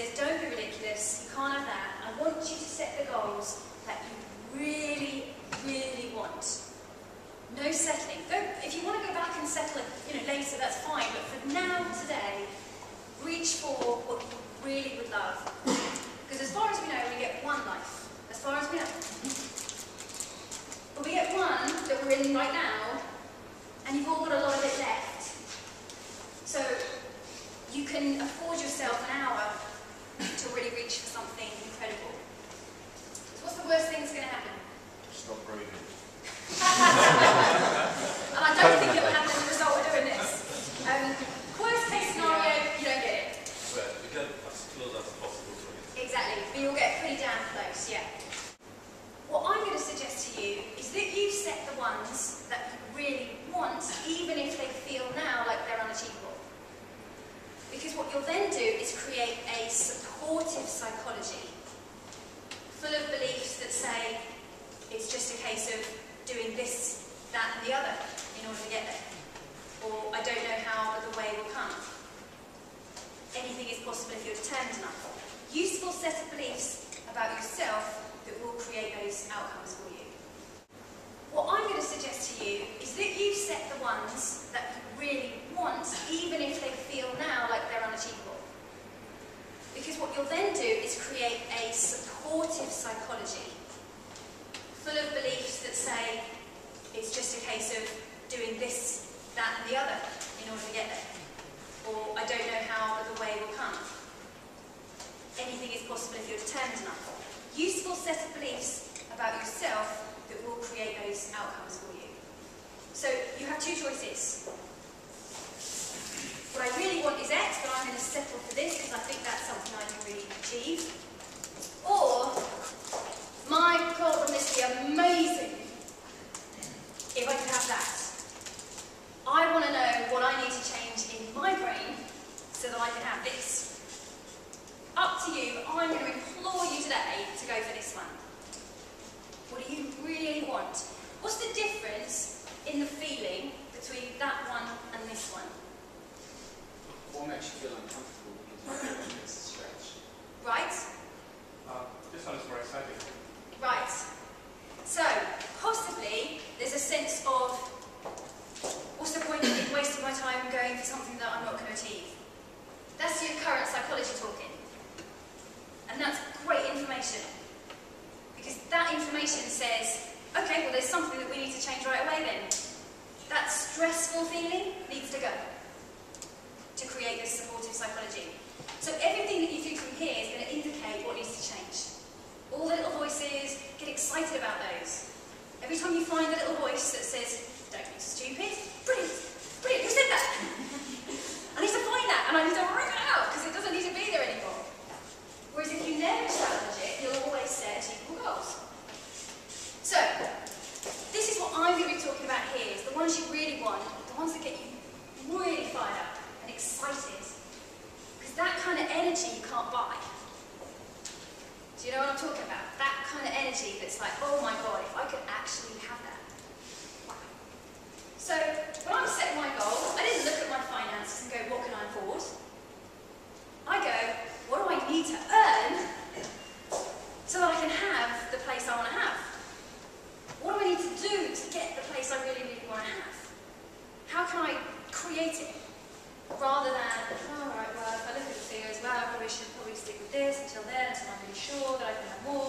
says, don't be ridiculous, you can't have that. I want you to set the goals that you really, really want. No settling. If you want to go back and settle it later, that's fine, but for now, today, reach for what you really would love. Because as far as we know, we get one life. As far as we know. But we get one that we're in right now, and you've all got a lot of it left. So you can afford yourself an hour to really reach for something incredible. So what's the worst thing that's going to happen? Stop breathing. And I don't think it'll happen as a result of doing this. Worst case scenario, you don't get it. Well, we get as close as possible to it. Exactly, but you'll get pretty damn close, yeah. What I'm going to suggest to you is that you set the ones that you really want, even if they feel now like they're unachievable. Because what you'll then do is create a supportive psychology, full of beliefs that say it's just a case of doing this, that and the other in order to get there. Or I don't know how, but the way will come. Anything is possible if you're determined enough. Useful set of beliefs about yourself that will create those outcomes for you. What I'm going to suggest to you is that you set the ones that you really want, even if they feel now like they're unachievable. Because what you'll then do is create a supportive psychology, full of beliefs that say it's just a case of doing this, that and the other in order to get there. Or I don't know how, but the way will come. Anything is possible if you're determined enough. Useful set of beliefs about yourself that will create those outcomes for you. So you have two choices. What I really want is X, but I'm going to settle for this because I think that's something I can really achieve. Or, my God, wouldn't this be amazing if I could have that? I want to know what I need to change in my brain so that I can have this. Up to you, I'm going to implore you today to go for this one. What do you really want? What's the difference in the feeling between that one and this one? What makes you feel uncomfortable because it's a stretch? Right? This one is more exciting. Right. So, possibly, there's a sense of, what's the point of wasting my time going for something that I'm not going to achieve? That's your current psychology talking. And that's great information. Because that information says, okay, well there's something that we need to change right away then. That stressful feeling needs to go to create this supportive psychology. So everything that you do from here is going to indicate what needs to change. All the little voices, get excited about those. Every time you find a little voice that says, don't be stupid, brilliant, brilliant, who said that? I need to find that and I need to rip it out because it doesn't need to be there anymore. Whereas if you never challenge it, you'll always set achievable goals. So, this is what I'm going to be talking about here, is the ones you really want, the ones that get you really fired up and excited. Because that kind of energy you can't buy. Do you know what I'm talking about? That kind of energy that's like, oh my God, if I could actually have that. Wow. So, when I'm setting my goal, I didn't look at my finances and go, what can I afford? I go, what do I need to earn so that I can have the place I want to have? What do I need to do to get the place I really, really want to have? How can I create it? Rather than, oh, right, well, if I look at the figures, well, I probably should stick with this until then, until I'm really sure that I can have more,